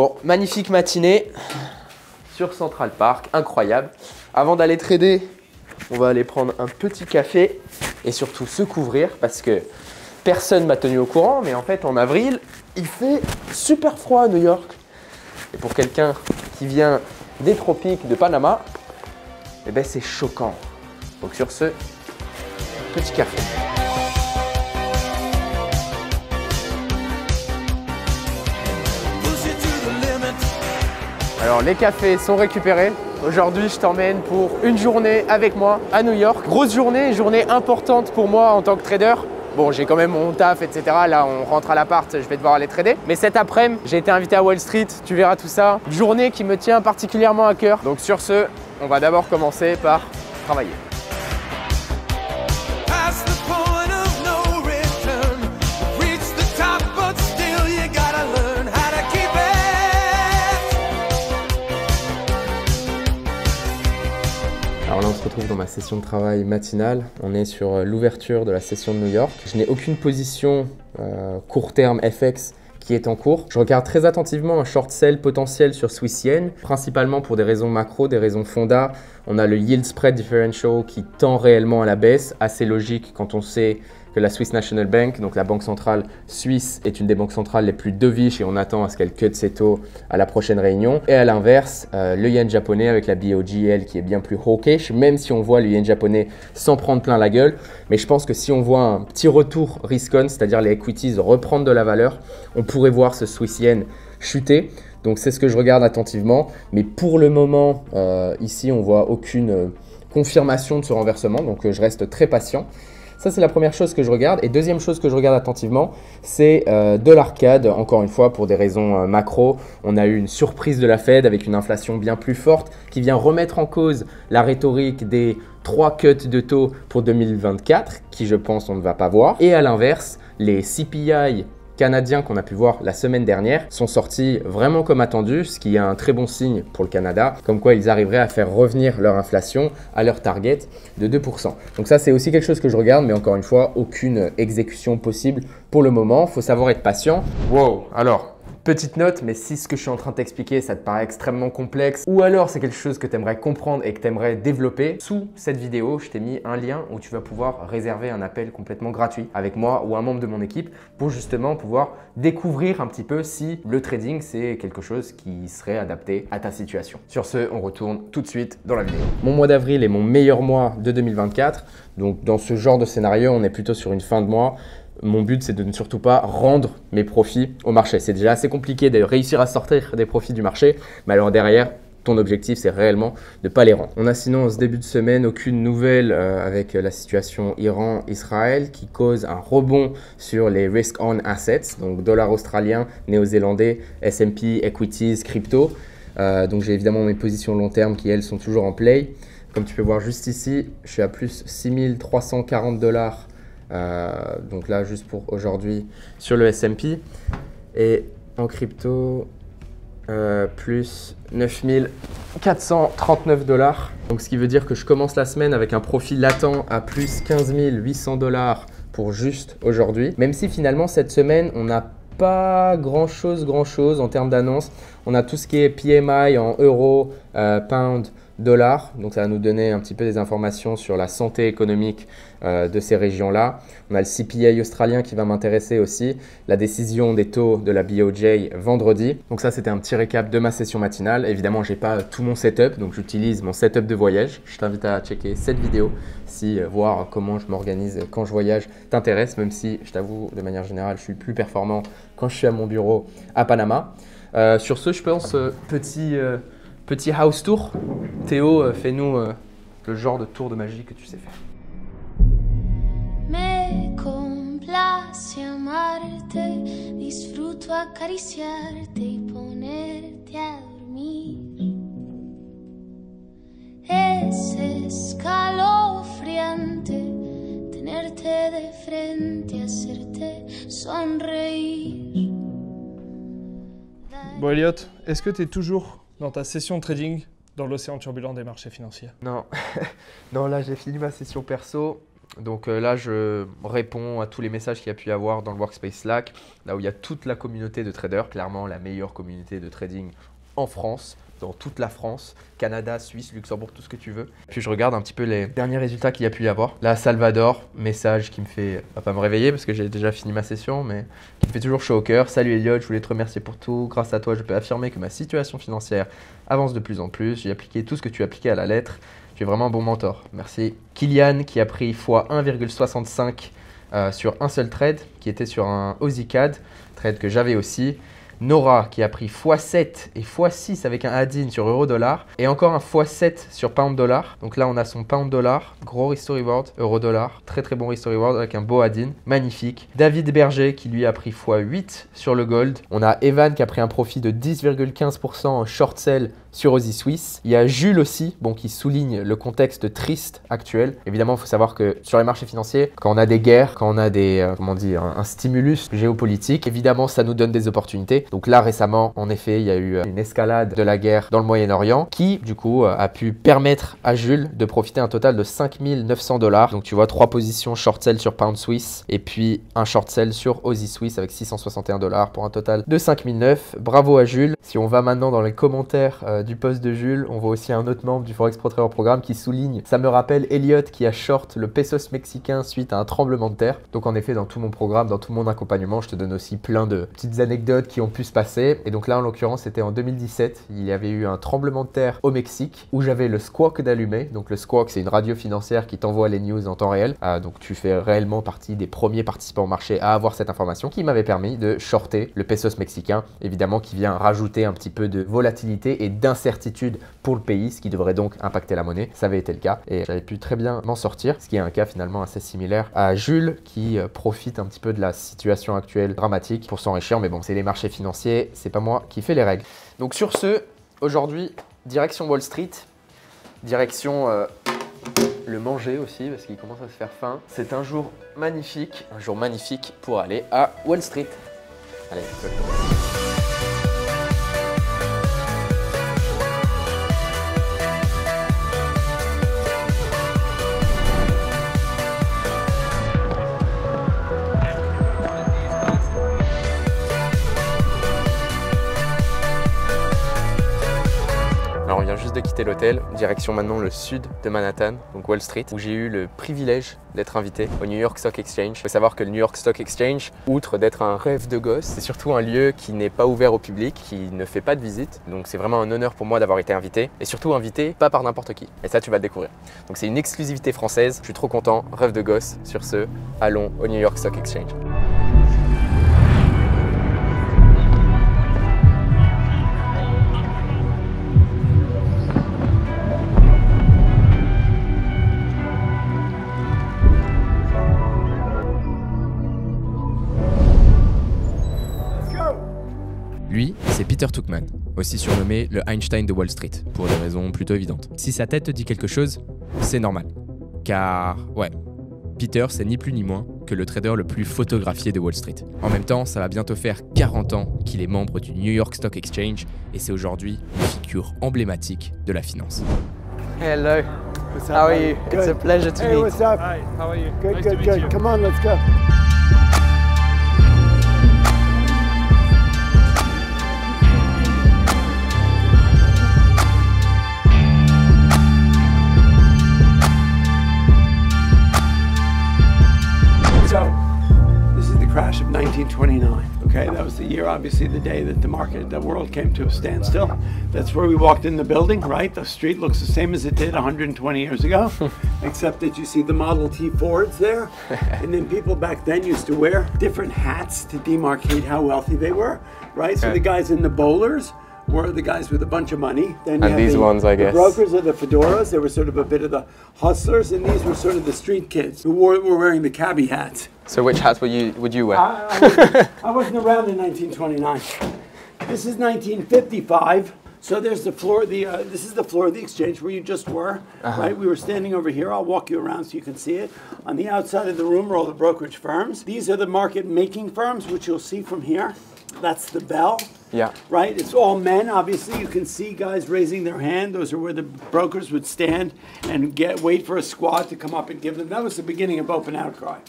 Bon, magnifique matinée sur Central Park, incroyable. Avant d'aller trader, on va aller prendre un petit café et surtout se couvrir parce que personne m'a tenu au courant, mais en fait en avril, il fait super froid à New York. Et pour quelqu'un qui vient des tropiques de Panama, eh ben c'est choquant. Donc sur ce, petit café. Alors les cafés sont récupérés. Aujourd'hui, je t'emmène pour une journée avec moi à New York. Grosse journée, journée importante pour moi en tant que trader. Bon, j'ai quand même mon taf, etc. Là, on rentre à l'appart, je vais devoir aller trader. Mais cet après-midi, j'ai été invité à Wall Street, tu verras tout ça. Journée qui me tient particulièrement à cœur. Donc sur ce, on va d'abord commencer par travailler. Alors là, on se retrouve dans ma session de travail matinale. On est sur l'ouverture de la session de New York. Je n'ai aucune position court terme FX qui est en cours. Je regarde très attentivement un short sell potentiel sur Swiss Yen, principalement pour des raisons macro, des raisons fonda. On a le yield spread differential qui tend réellement à la baisse, assez logique quand on sait que la Swiss National Bank, donc la banque centrale suisse, est une des banques centrales les plus dovish et on attend à ce qu'elle cut ses taux à la prochaine réunion. Et à l'inverse, le yen japonais avec la BOJL qui est bien plus hawkish, même si on voit le yen japonais s'en prendre plein la gueule. Mais je pense que si on voit un petit retour risk-on, c'est-à-dire les equities reprendre de la valeur, on pourrait voir ce Swiss yen chuter. Donc c'est ce que je regarde attentivement. Mais pour le moment, ici, on voit aucune confirmation de ce renversement. Donc je reste très patient. Ça, c'est la première chose que je regarde. Et deuxième chose que je regarde attentivement, c'est de l'arcade. Encore une fois, pour des raisons macro, on a eu une surprise de la Fed avec une inflation bien plus forte qui vient remettre en cause la rhétorique des 3 cuts de taux pour 2024, qui je pense on ne va pas voir. Et à l'inverse, les CPI canadiens qu'on a pu voir la semaine dernière sont sortis vraiment comme attendu, ce qui est un très bon signe pour le Canada, comme quoi ils arriveraient à faire revenir leur inflation à leur target de 2%. Donc ça, c'est aussi quelque chose que je regarde, mais encore une fois, aucune exécution possible pour le moment. Il faut savoir être patient. Wow, alors… petite note, mais si ce que je suis en train de t'expliquer, ça te paraît extrêmement complexe ou alors c'est quelque chose que tu aimerais comprendre et que tu aimerais développer, sous cette vidéo, je t'ai mis un lien où tu vas pouvoir réserver un appel complètement gratuit avec moi ou un membre de mon équipe pour justement pouvoir découvrir un petit peu si le trading, c'est quelque chose qui serait adapté à ta situation. Sur ce, on retourne tout de suite dans la vidéo. Mon mois d'avril est mon meilleur mois de 2024. Donc dans ce genre de scénario, on est plutôt sur une fin de mois. Mon but, c'est de ne surtout pas rendre mes profits au marché. C'est déjà assez compliqué de réussir à sortir des profits du marché, mais alors derrière, ton objectif, c'est réellement de ne pas les rendre. On a sinon, en ce début de semaine, aucune nouvelle avec la situation Iran-Israël qui cause un rebond sur les risk-on assets, donc dollar australien, néo-zélandais, S&P, equities, crypto. Donc j'ai évidemment mes positions long terme qui, elles, sont toujours en play. Comme tu peux voir juste ici, je suis à plus 6340 $. Donc là, juste pour aujourd'hui sur le S&P et en crypto, plus 9439 $. Donc ce qui veut dire que je commence la semaine avec un profit latent à plus 15 800 $ pour juste aujourd'hui. Même si finalement cette semaine, on n'a pas grand chose en termes d'annonces. On a tout ce qui est PMI en euros, pound, dollars. Donc ça va nous donner un petit peu des informations sur la santé économique de ces régions-là. On a le CPI australien qui va m'intéresser aussi, la décision des taux de la BOJ vendredi. Donc ça, c'était un petit récap de ma session matinale. Évidemment, je n'ai pas tout mon setup, donc j'utilise mon setup de voyage. Je t'invite à checker cette vidéo si voir comment je m'organise quand je voyage t'intéresse, même si je t'avoue, de manière générale, je suis plus performant quand je suis à mon bureau à Panama. Sur ce, je pense, petit house tour. Théo, fais-nous le genre de tour de magie que tu sais faire. Me complace amarte, disfruto acariciarte y ponerte a dormir. Es escalofriante tenerte de frente, hacerte sonreír. Bon Elliot, est-ce que tu es toujours dans ta session de trading dans l'océan turbulent des marchés financiers? Non, non, là j'ai fini ma session perso. Donc là, je réponds à tous les messages qu'il y a pu y avoir dans le Workspace Slack, là où il y a toute la communauté de traders, clairement la meilleure communauté de trading en France, dans toute la France, Canada, Suisse, Luxembourg, tout ce que tu veux. Puis je regarde un petit peu les derniers résultats qu'il y a pu y avoir. Là, Salvador, message qui me fait, va pas me réveiller parce que j'ai déjà fini ma session, mais qui me fait toujours chaud au cœur. Salut Elliot, je voulais te remercier pour tout. Grâce à toi, je peux affirmer que ma situation financière avance de plus en plus. J'ai appliqué tout ce que tu as appliqué à la lettre. Tu es vraiment un bon mentor. Merci. Kylian qui a pris x 1,65 sur un seul trade, qui était sur un Aussie CAD, trade que j'avais aussi. Nora qui a pris x7 et x6 avec un add-in sur euro-dollar et encore un x7 sur pound-dollar. Donc là, on a son pound-dollar, gros risk reward, euro-dollar, très très bon risk reward avec un beau add-in, magnifique. David Berger qui lui a pris x8 sur le gold. On a Evan qui a pris un profit de 10,15% en short sell sur Aussie Suisse. Il y a Jules aussi, bon, qui souligne le contexte triste actuel. Évidemment, il faut savoir que sur les marchés financiers, quand on a des guerres, quand on a des, un stimulus géopolitique, évidemment, ça nous donne des opportunités. Donc là, récemment, en effet, il y a eu une escalade de la guerre dans le Moyen-Orient qui, du coup, a pu permettre à Jules de profiter un total de 5 900 $. Donc tu vois, 3 positions short sell sur pound suisse et puis un short sell sur Aussie Suisse avec 661 $ pour un total de 5 900. Bravo à Jules. Si on va maintenant dans les commentaires du post de Jules, on voit aussi un autre membre du Forex Pro Trader Programme qui souligne: ça me rappelle Elliot qui a short le pesos mexicain suite à un tremblement de terre. Donc en effet, dans tout mon programme, dans tout mon accompagnement, je te donne aussi plein de petites anecdotes qui ont pu se passer. Et donc là, en l'occurrence, c'était en 2017. Il y avait eu un tremblement de terre au Mexique où j'avais le Squawk d'allumé. Donc le Squawk, c'est une radio financière qui t'envoie les news en temps réel. Donc tu fais réellement partie des premiers participants au marché à avoir cette information qui m'avait permis de shorter le pesos mexicain, évidemment, qui vient rajouter un petit peu de volatilité et d'incertitude pour le pays, ce qui devrait donc impacter la monnaie. Ça avait été le cas et j'avais pu très bien m'en sortir, ce qui est un cas finalement assez similaire à Jules qui profite un petit peu de la situation actuelle dramatique pour s'enrichir. Mais bon, c'est les marchés financiers, c'est pas moi qui fais les règles. Donc sur ce, aujourd'hui, direction Wall Street, direction le manger aussi parce qu'il commence à se faire faim. C'est un jour magnifique pour aller à Wall Street. Allez, go. Alors on vient juste de quitter l'hôtel, direction maintenant le sud de Manhattan, donc Wall Street, où j'ai eu le privilège d'être invité au New York Stock Exchange. Il faut savoir que le New York Stock Exchange, outre d'être un rêve de gosse, c'est surtout un lieu qui n'est pas ouvert au public, qui ne fait pas de visite. Donc c'est vraiment un honneur pour moi d'avoir été invité, et surtout invité pas par n'importe qui. Et ça, tu vas le découvrir. Donc c'est une exclusivité française, je suis trop content, rêve de gosse. Sur ce, allons au New York Stock Exchange. Lui, c'est Peter Tuchman, aussi surnommé le Einstein de Wall Street, pour des raisons plutôt évidentes. Si sa tête te dit quelque chose, c'est normal. Car, ouais, Peter, c'est ni plus ni moins que le trader le plus photographié de Wall Street. En même temps, ça va bientôt faire 40 ans qu'il est membre du New York Stock Exchange et c'est aujourd'hui une figure emblématique de la finance. Hello. What's up, How are buddy? you? Good. It's a pleasure to Hey, meet. what's up? Hi, how are you? Good, Nice to good, meet good. you. Come on, let's go. So, this is the crash of 1929. Okay, that was the year, obviously, the day that the world came to a standstill. That's where we walked in the building, right? The street looks the same as it did 120 years ago, except that you see the Model T Fords there. And then people back then used to wear different hats to demarcate how wealthy they were, right? So the guys in the bowlers were the guys with a bunch of money. Then you And had these ones, I guess. The brokers are the fedoras. They were sort of a bit of the hustlers, and these were sort of the street kids who were wearing the cabbie hats. So which hats would you wear? I wasn't around in 1929. This is 1955. So there's the floor. This is the floor of the exchange where you just were, right? We were standing over here. I'll walk you around so you can see it. On the outside of the room are all the brokerage firms. These are the market making firms, which you'll see from here. That's the bell. Yeah. Right? It's all men. Obviously, you can see guys raising their hand. Those are where the brokers would stand and wait for a squad to come up and give them. That was the beginning of open outcry.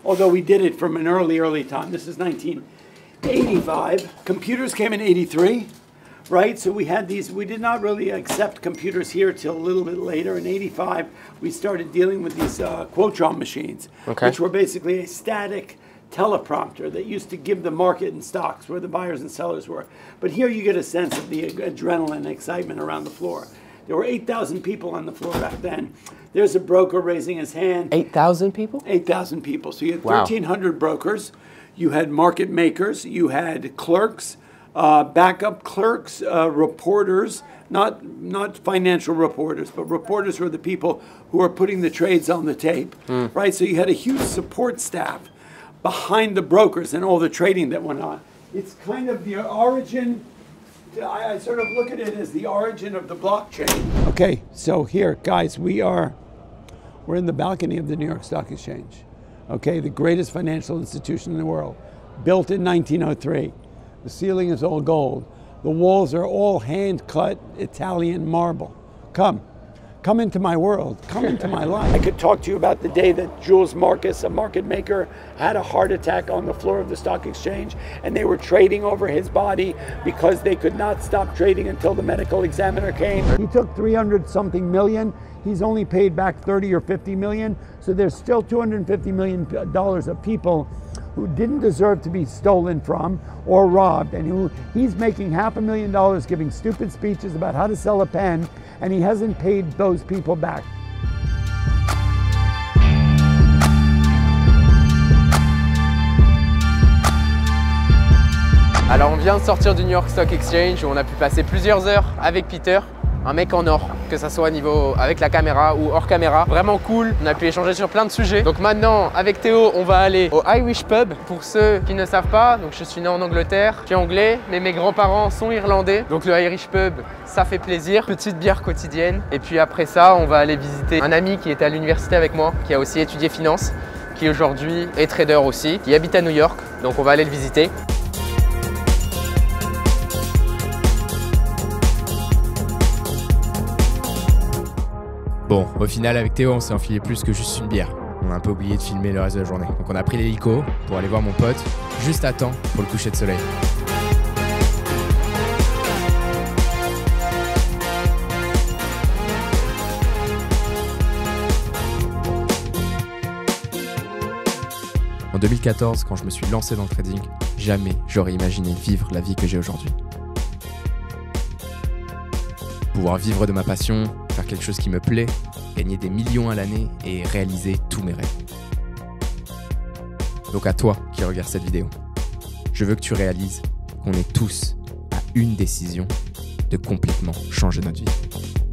Although we did it from an early time. This is 1985. Computers came in 83. Right, so we had these, we did not really accept computers here till a little bit later. In 85, we started dealing with these Quotron machines, which were basically a static teleprompter that used to give the market and stocks where the buyers and sellers were. But here you get a sense of the adrenaline and excitement around the floor. There were 8,000 people on the floor back then. There's a broker raising his hand. 8,000 people? 8,000 people. So you had 1,300 brokers. You had market makers. You had clerks. Backup clerks, reporters, not financial reporters, but reporters who are the people who are putting the trades on the tape, right? So you had a huge support staff behind the brokers and all the trading that went on. It's kind of the origin, I sort of look at it as the origin of the blockchain. Okay, so here, guys, we're in the balcony of the New York Stock Exchange, okay? The greatest financial institution in the world, built in 1903. The ceiling is all gold. The walls are all hand-cut Italian marble. Come into my world. Come into my life. I could talk to you about the day that Jules Marcus, a market maker, had a heart attack on the floor of the stock exchange, and they were trading over his body because they could not stop trading until the medical examiner came. He took 300-something million. He's only paid back 30 or 50 million. So there's still $250 million of people who didn't deserve to be stolen from or robbed, and he's making $500,000 giving stupid speeches about how to sell a pen, and he hasn't paid those people back. Alors on vient de sortir du New York Stock Exchange où on a pu passer plusieurs heures avec Peter. Un mec en or, que ça soit avec la caméra ou hors caméra. Vraiment cool, on a pu échanger sur plein de sujets. Donc maintenant, avec Théo, on va aller au Irish Pub. Pour ceux qui ne savent pas, donc je suis né en Angleterre, je suis anglais, mais mes grands-parents sont irlandais. Donc le Irish Pub, ça fait plaisir. Petite bière quotidienne. Et puis après ça, on va aller visiter un ami qui était à l'université avec moi, qui a aussi étudié finance, qui aujourd'hui est trader aussi, qui habite à New York. Donc on va aller le visiter. Bon, au final, avec Théo, on s'est enfilé plus que juste une bière. On a un peu oublié de filmer le reste de la journée. Donc on a pris l'hélico pour aller voir mon pote, juste à temps pour le coucher de soleil. En 2014, quand je me suis lancé dans le trading, jamais j'aurais imaginé vivre la vie que j'ai aujourd'hui. Pouvoir vivre de ma passion, faire quelque chose qui me plaît, gagner des millions à l'année et réaliser tous mes rêves. Donc à toi qui regarde cette vidéo, je veux que tu réalises qu'on est tous à une décision de complètement changer notre vie.